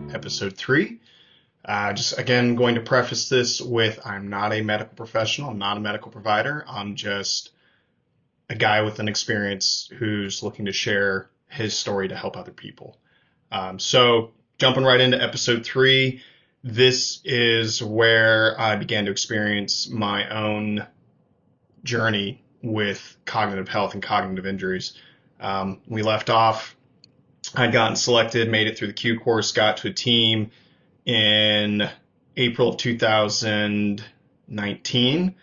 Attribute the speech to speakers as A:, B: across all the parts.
A: to episode 3. Just again, going to preface this with I'm not a medical professional, I'm not a medical provider, I'm just a guy with an experience who's looking to share his story to help other people. So, jumping right into episode 3, this is where I began to experience my own journey with cognitive health and cognitive injuries. We left off, I'd gotten selected, made it through the Q course, got to a team in April of 2019,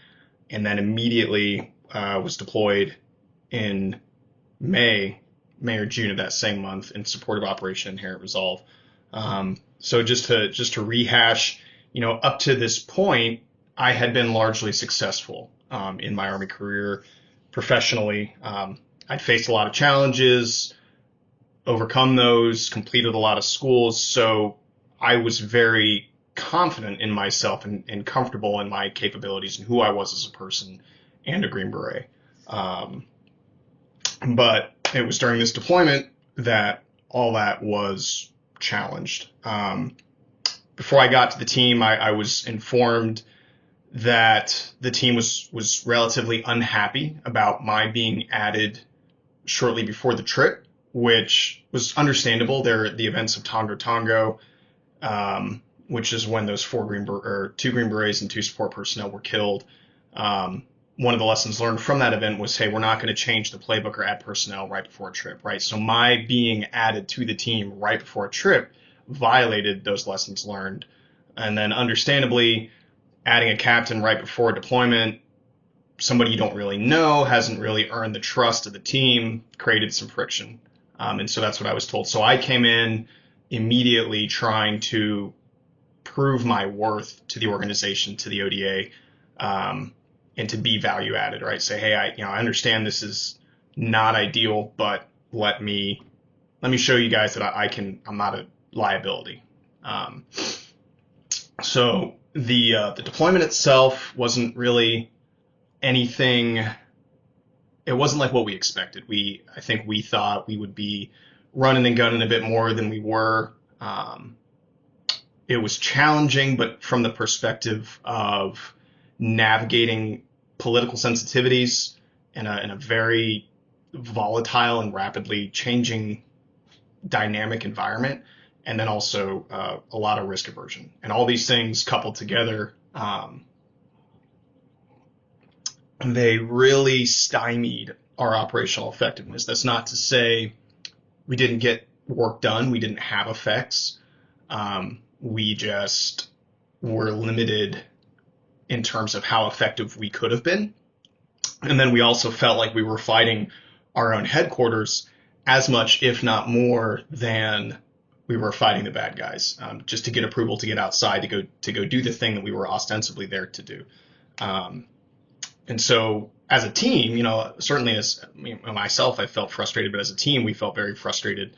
A: and then immediately was deployed in May or June of that same month in support of Operation Inherent Resolve. So just to rehash, up to this point, I had been largely successful in my Army career professionally. I'd faced a lot of challenges, overcome those, completed a lot of schools, so I was very confident in myself and comfortable in my capabilities and who I was as a person and a Green Beret. But it was during this deployment that all that was challenged. Before I got to the team, I was informed that the team was relatively unhappy about my being added shortly before the trip, which was understandable. There are the events of Tongo Tongo, which is when those two Green Berets and 2 support personnel were killed. One of the lessons learned from that event was, hey, we're not going to change the playbook or add personnel right before a trip, right? So my being added to the team right before a trip violated those lessons learned. And then understandably, adding a captain right before a deployment, somebody you don't really know, hasn't really earned the trust of the team, created some friction. And so that's what I was told. So I came in immediately trying to prove my worth to the organization, to the ODA, and to be value added, right? Say, hey, I understand this is not ideal, but let me show you guys that I'm not a liability. So the deployment itself wasn't really anything. It wasn't like what we expected. I think we thought we would be running and gunning a bit more than we were. It was challenging, but from the perspective of navigating political sensitivities in a very volatile and rapidly changing dynamic environment, and then also a lot of risk aversion. And all these things coupled together, they really stymied our operational effectiveness. That's not to say we didn't get work done, we didn't have effects. We just were limited in terms of how effective we could have been. And then we also felt like we were fighting our own headquarters as much, if not more, than we were fighting the bad guys, just to get approval to get outside, to go do the thing that we were ostensibly there to do. And so as a team, certainly as myself, I felt frustrated, but as a team, we felt very frustrated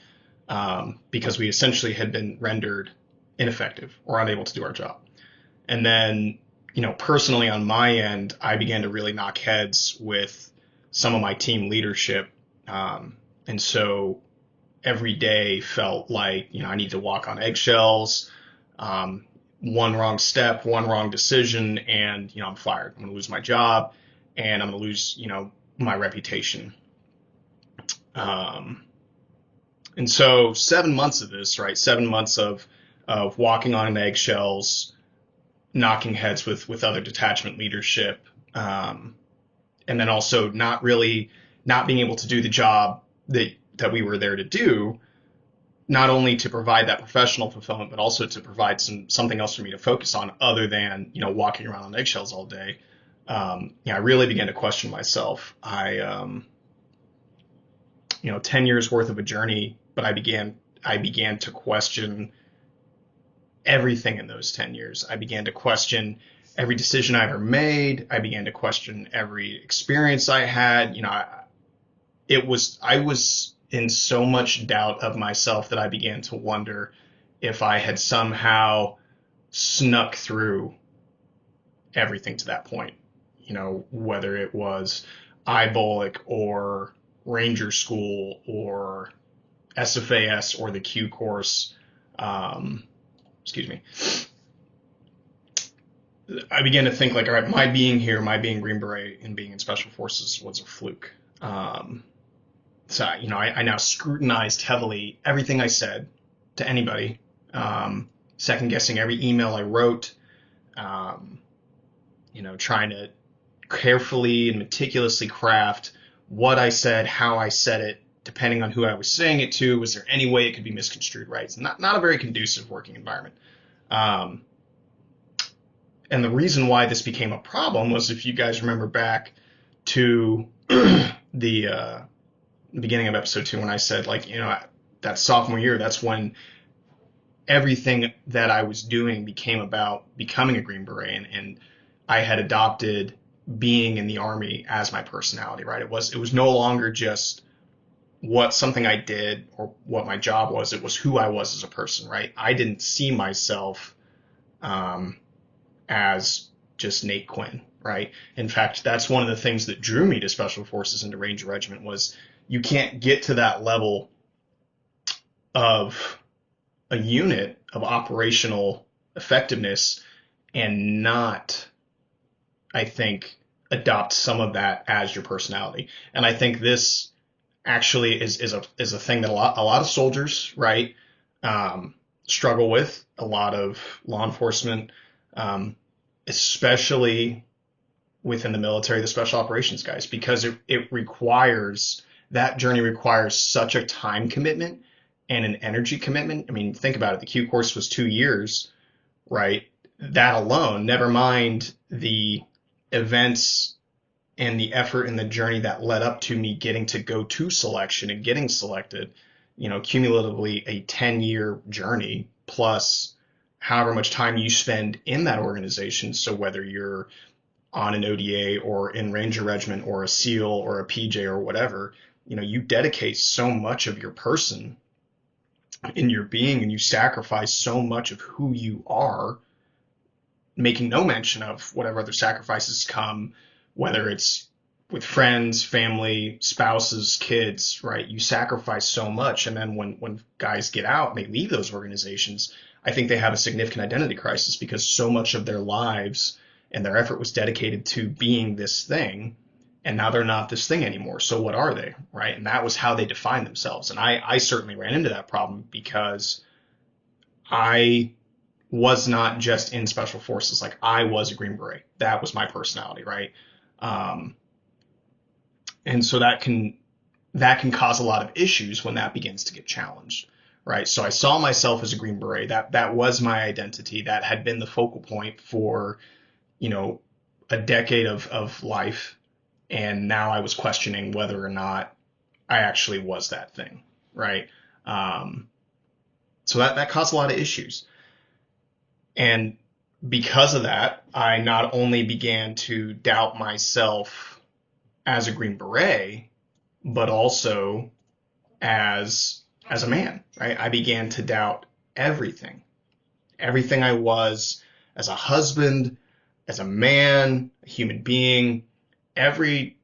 A: because we essentially had been rendered ineffective or unable to do our job. And then, personally on my end, I began to really knock heads with some of my team leadership. And so every day felt like, I need to walk on eggshells. One wrong step, one wrong decision, and, I'm fired. I'm going to lose my job, and I'm going to lose, my reputation. And so 7 months of this, right? 7 months of walking on eggshells, knocking heads with other detachment leadership, and then also not being able to do the job that we were there to do, not only to provide that professional fulfillment, but also to provide something else for me to focus on other than, walking around on eggshells all day. I really began to question myself. 10 years worth of a journey, but I began to question everything in those 10 years. I began to question every decision I ever made. I began to question every experience I had. I was in so much doubt of myself that I began to wonder if I had somehow snuck through everything to that point. Whether it was IBOLC or Ranger School or SFAS or the Q course, excuse me, I began to think like, all right, my being here, my being Green Beret and being in Special Forces was a fluke. So, I now scrutinized heavily everything I said to anybody, second guessing every email I wrote, trying to carefully and meticulously craft what I said, how I said it, depending on who I was saying it to. Was there any way it could be misconstrued, right? It's not a very conducive working environment. And the reason why this became a problem was, if you guys remember back to the beginning of episode 2, when I said, like, that sophomore year, that's when everything that I was doing became about becoming a Green Beret, and I had adopted being in the Army as my personality, right? It was no longer just something I did or what my job was. It was who I was as a person, right? I didn't see myself as just Nate Quinn, right? In fact, that's one of the things that drew me to Special Forces and to Ranger Regiment was you can't get to that level of a unit of operational effectiveness and not, I think, adopt some of that as your personality. And I think this actually is a thing that a lot of soldiers, right, struggle with. A lot of law enforcement, especially within the military, the special operations guys, because it requires, that journey requires such a time commitment and an energy commitment. I mean, think about it. The Q course was 2 years, right? That alone, never mind the events and the effort and the journey that led up to me getting to go to selection and getting selected, cumulatively a 10-year journey, plus however much time you spend in that organization. So whether you're on an ODA or in Ranger Regiment or a SEAL or a PJ or whatever, you dedicate so much of your person in your being, and you sacrifice so much of who you are, making no mention of whatever other sacrifices come, whether it's with friends, family, spouses, kids, right? You sacrifice so much. And then when guys get out and they leave those organizations, I think they have a significant identity crisis, because so much of their lives and their effort was dedicated to being this thing, and now they're not this thing anymore. So what are they, right? And that was how they defined themselves. And I certainly ran into that problem, because I was not just in Special Forces. Like, I was a Green Beret. That was my personality, right? And so that can cause a lot of issues when that begins to get challenged, right? So I saw myself as a Green Beret. That was my identity. That had been the focal point for, a decade of life. And now I was questioning whether or not I actually was that thing, right? So that caused a lot of issues. And because of that, I not only began to doubt myself as a Green Beret, but also as a man, right? I began to doubt everything I was, as a husband, as a man, a human being. Every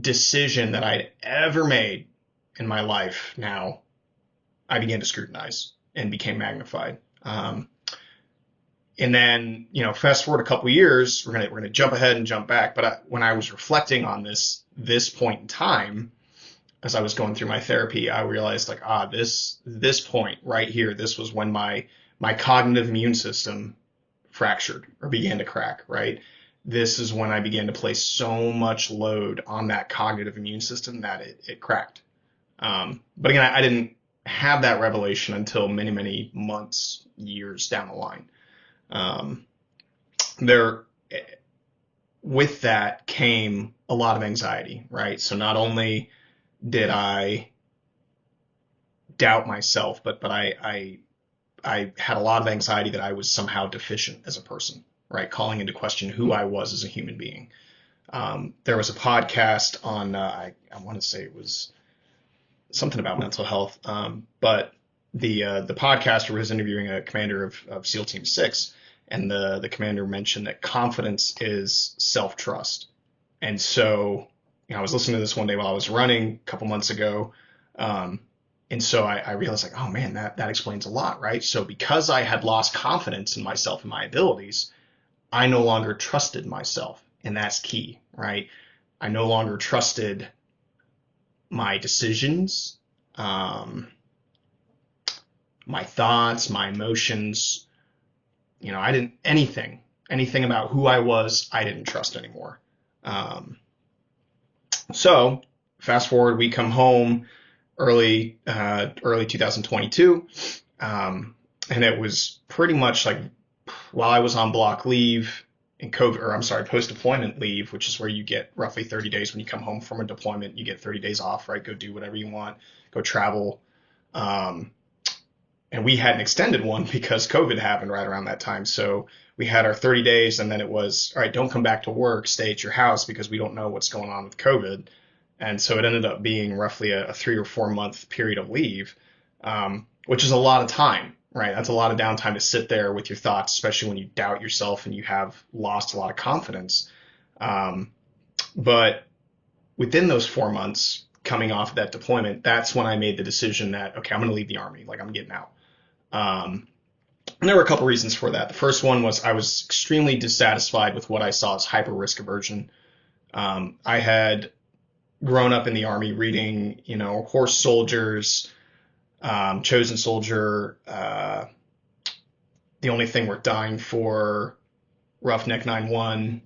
A: decision that I'd ever made in my life, now I began to scrutinize and became magnified. And then, fast forward a couple years, we're gonna jump ahead and jump back. But when I was reflecting on this point in time, as I was going through my therapy, I realized, like, this point right here, this was when my cognitive immune system fractured or began to crack, right? This is when I began to place so much load on that cognitive immune system that it cracked. But again, I didn't have that revelation until many, many months, years down the line. With that came a lot of anxiety, right? So not only did I doubt myself, but I had a lot of anxiety that I was somehow deficient as a person, right? Calling into question who I was as a human being. There was a podcast on, I want to say it was something about mental health, but the podcaster was interviewing a commander of SEAL Team 6, and the commander mentioned that confidence is self-trust. And so, I was listening to this one day while I was running a couple months ago, And so I realized like, oh man, that explains a lot, right? So because I had lost confidence in myself and my abilities, I no longer trusted myself. And that's key, right? I no longer trusted my decisions, um, my thoughts, my emotions. I didn't anything about who I was, I didn't trust anymore. Um, so fast forward, we come home early 2022, and it was pretty much like while I was on block leave in COVID, or I'm sorry, post deployment leave, which is where you get roughly 30 days when you come home from a deployment. You get 30 days off, right? Go do whatever you want, go travel. Um, and we had an extended one because COVID happened right around that time. So we had our 30 days, and then it was, all right, don't come back to work, stay at your house because we don't know what's going on with COVID. And so it ended up being roughly a 3 or 4 month period of leave, which is a lot of time, right? That's a lot of downtime to sit there with your thoughts, especially when you doubt yourself and you have lost a lot of confidence. Um, but within those 4 months coming off of that deployment, that's when I made the decision that, okay, I'm going to leave the Army. Like, I'm getting out. And there were a couple reasons for that. The first one was I was extremely dissatisfied with what I saw as hyper risk aversion. I had grown up in the Army reading, Horse Soldiers, Chosen Soldier, The Only Thing Worth Dying For, Roughneck 9-1.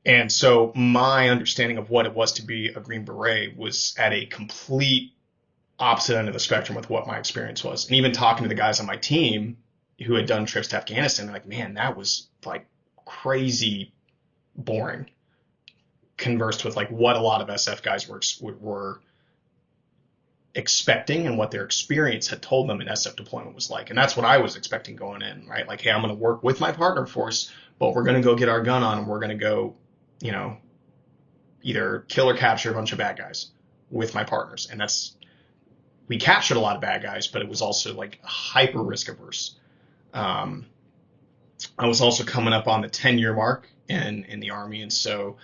A: And so my understanding of what it was to be a Green Beret was at a complete opposite end of the spectrum with what my experience was. And even talking to the guys on my team who had done trips to Afghanistan, like, man, that was like crazy boring. Conversed with like what a lot of SF guys were expecting and what their experience had told them an SF deployment was like. And that's what I was expecting going in, right? Like, hey, I'm going to work with my partner force, but we're going to go get our gun on and we're going to go, either kill or capture a bunch of bad guys with my partners. And we captured a lot of bad guys, but it was also like hyper risk averse. I was also coming up on the 10-year mark in the Army. And so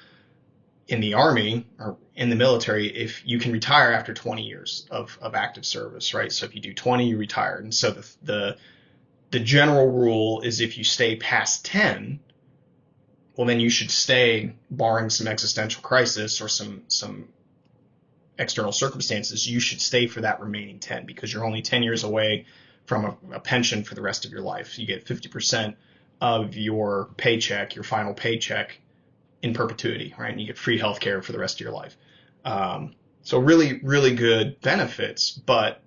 A: in the Army or in the military, if you can retire after 20 years of active service, right? So if you do 20, you retire. And so the general rule is if you stay past 10, well, then you should stay, barring some existential crisis or some external circumstances, you should stay for that remaining 10 because you're only 10 years away from a pension for the rest of your life. You get 50% of your paycheck, your final paycheck, in perpetuity, right? And you get free healthcare for the rest of your life. So really, really good benefits, but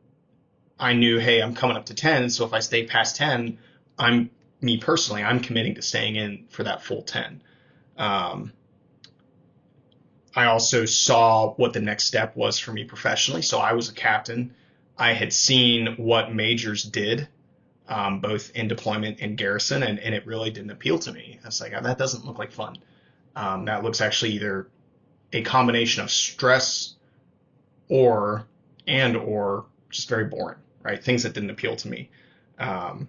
A: I knew, hey, I'm coming up to 10. So if I stay past 10, I'm committing to staying in for that full 10. I also saw what the next step was for me professionally. So I was a captain. I had seen what majors did, both in deployment and garrison, and it really didn't appeal to me. I was like, that doesn't look like fun. That looks actually either a combination of stress or just very boring, right? Things that didn't appeal to me. And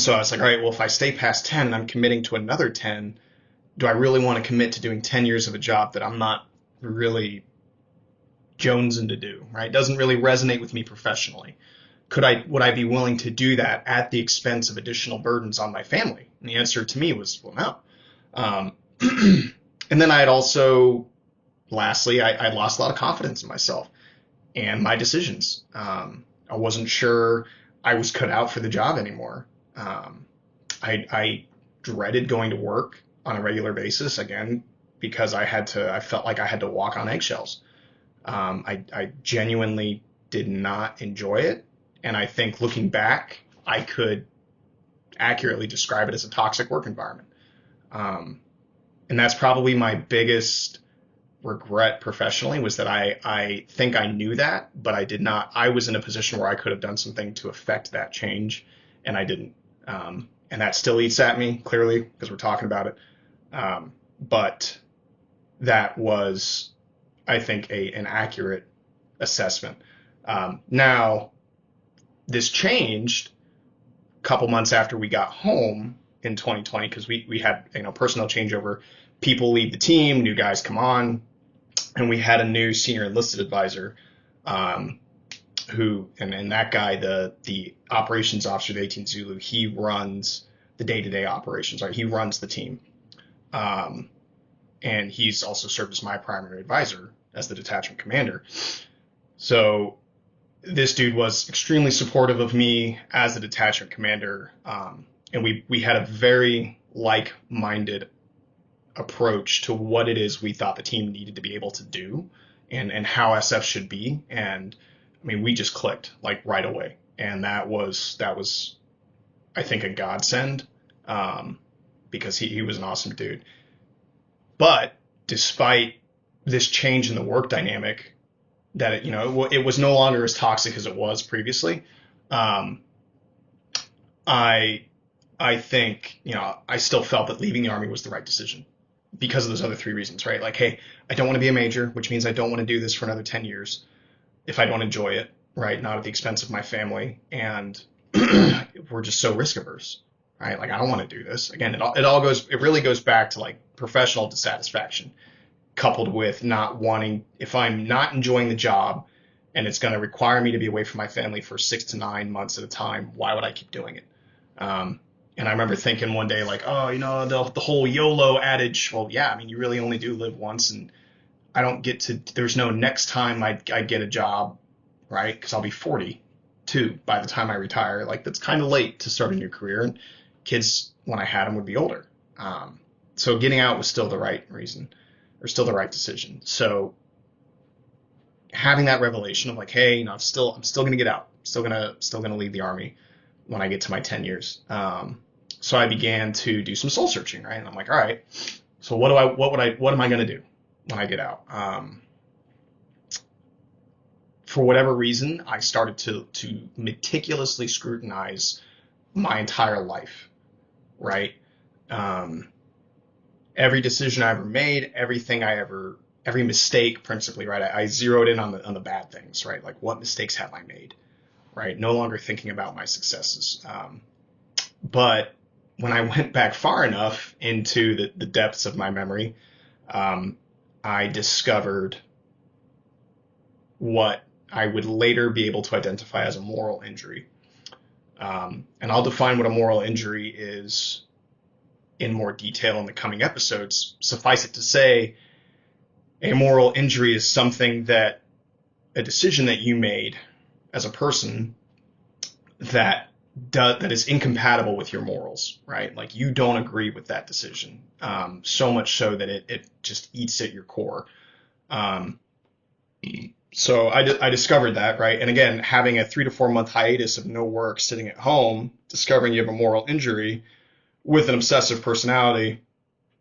A: so I was like, all right, well, if I stay past 10 and I'm committing to another 10, do I really want to commit to doing 10 years of a job that I'm not really jonesing to do, right? It doesn't really resonate with me professionally. Would I be willing to do that at the expense of additional burdens on my family? And the answer to me was, well, no. And then I had also, lastly, I lost a lot of confidence in myself and my decisions. I wasn't sure I was cut out for the job anymore. I dreaded going to work on a regular basis, again, because I felt like I had to walk on eggshells. I genuinely did not enjoy it. And I think looking back, I could accurately describe it as a toxic work environment. And that's probably my biggest regret professionally, was that I think I knew that, but I did not. I was in a position where I could have done something to affect that change, and I didn't. And that still eats at me, clearly, because we're talking about it. But that was, I think, an accurate assessment. Now, this changed a couple months after we got home in 2020, because we had personnel changeover. People leave the team, new guys come on, and we had a new senior enlisted advisor. and that guy, the operations officer of the 18th Zulu, he runs the day-to-day operations, right? He runs the team. And he's also served as my primary advisor as the detachment commander. So this dude was extremely supportive of me as a detachment commander. And we had a very like-minded approach to what it is we thought the team needed to be able to do and how SF should be. And I mean, we just clicked like right away. And that was, I think, a godsend, because he was an awesome dude. But despite this change in the work dynamic, that it was no longer as toxic as it was previously. I think, I still felt that leaving the Army was the right decision because of those other three reasons, right? Like, hey, I don't want to be a major, which means I don't want to do this for another 10 years if I don't enjoy it, right? Not at the expense of my family. And we're just so risk averse, right? Like, I don't want to do this. Again, it really goes back to like professional dissatisfaction coupled with not wanting, if I'm not enjoying the job and it's going to require me to be away from my family for 6 to 9 months at a time, why would I keep doing it? And I remember thinking one day, like, oh, the whole YOLO adage. Well, yeah, I mean, you really only do live once, and there's no next time I get a job, right? Because I'll be 42 by the time I retire. Like, that's kind of late to start a new career. And kids, when I had them, would be older. So getting out was still the right reason, or still the right decision. So having that revelation of like, hey, I'm still going to get out. Still going to leave the Army when I get to my 10 years. So I began to do some soul searching, right? And I'm like, all right, so what am I going to do when I get out? For whatever reason, I started to meticulously scrutinize my entire life, right? Every decision I ever made, every mistake principally, right? I zeroed in on the bad things, right? Like, what mistakes have I made, right? No longer thinking about my successes. But when I went back far enough into the depths of my memory, I discovered what I would later be able to identify as a moral injury. And I'll define what a moral injury is in more detail in the coming episodes. Suffice it to say, a moral injury is a decision that you made as a person that is incompatible with your morals, right? Like, you don't agree with that decision, so much so that it just eats at your core. So I discovered that, right? And again, having a 3 to 4 month hiatus of no work, sitting at home, discovering you have a moral injury with an obsessive personality,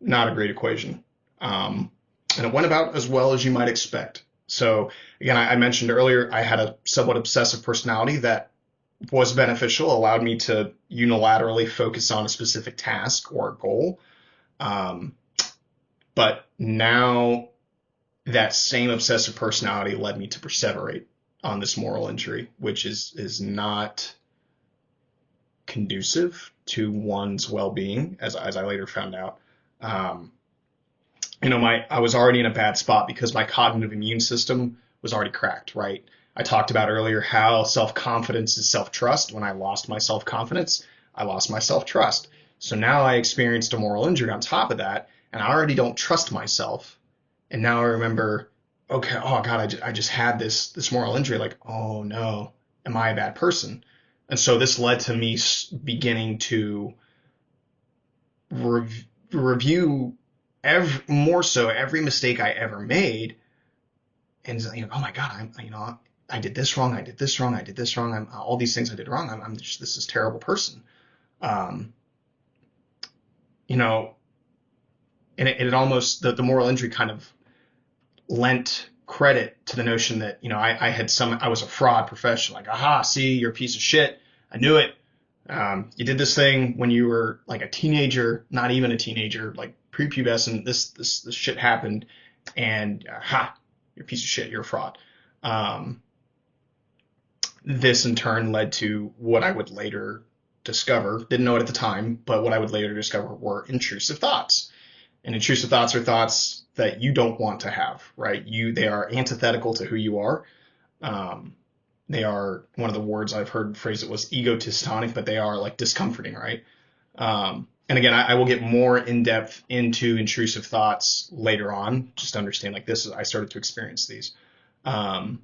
A: not a great equation. And it went about as well as you might expect. So again, I mentioned earlier, I had a somewhat obsessive personality that was beneficial, allowed me to unilaterally focus on a specific task or a goal. But now that same obsessive personality led me to perseverate on this moral injury, which is not conducive to one's well-being, as I later found out. I was already in a bad spot because my cognitive immune system was already cracked, right? I talked about earlier how self-confidence is self-trust. When I lost my self-confidence, I lost my self-trust. So now I experienced a moral injury on top of that, and I already don't trust myself. And now I remember, okay, oh God, I just had this moral injury. Like, oh no, am I a bad person? And so this led to me beginning to review every mistake I ever made, and oh my God, I did this wrong, I did this wrong, I did this wrong. All these things I did wrong. I'm just this terrible person. And it almost the moral injury kind of lent credit to the notion that I was a fraud professional. Like, aha, see, you're a piece of shit. I knew it. You did this thing when you were like a teenager, not even a teenager, like prepubescent. This shit happened, and you're a piece of shit. You're a fraud. This in turn led to what I would later discover. Didn't know it at the time, but what I would later discover were intrusive thoughts. And intrusive thoughts are thoughts that you don't want to have, right? They are antithetical to who you are. They are, one of the words I've heard phrased it was egotistonic, but they are like discomforting, right? And again, I will get more in depth into intrusive thoughts later on, just to understand like this. I started to experience these, but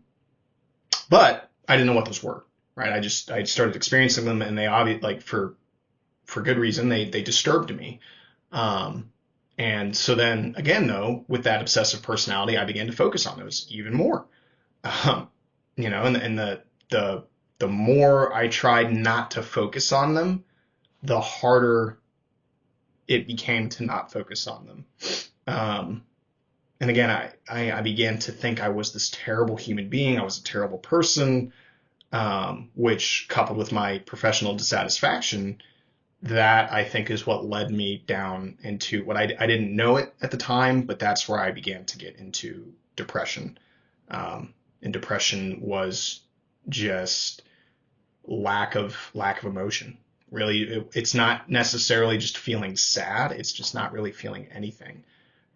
A: I didn't know what those were, right? I started experiencing them, and they obviously, like, for good reason, they disturbed me. And so then again, though, with that obsessive personality, I began to focus on those even more. Um, and the more I tried not to focus on them, the harder it became to not focus on them. Um, and again, I began to think I was this terrible human being. I was a terrible person, which, coupled with my professional dissatisfaction, that I think is what led me down into what I didn't know it at the time, but that's where I began to get into depression. And depression was just lack of emotion. Really, it's not necessarily just feeling sad. It's just not really feeling anything,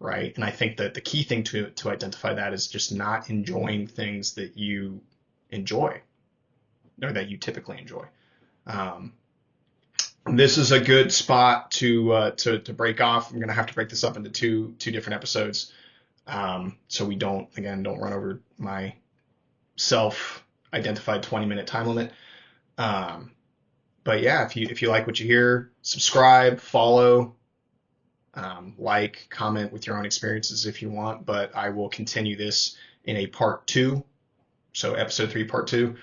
A: right? And I think that the key thing to identify that is just not enjoying things that you enjoy or that you typically enjoy. Um, this is a good spot to break off. I'm gonna have to break this up into two different episodes, so we don't run over my self-identified 20-minute time limit. But yeah, if you like what you hear, subscribe, follow, like, comment with your own experiences if you want. But I will continue this in a part 2, so episode 3, part 2,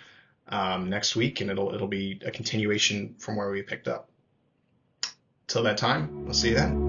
A: next week, and it'll be a continuation from where we picked up. Till that time, I'll see you then.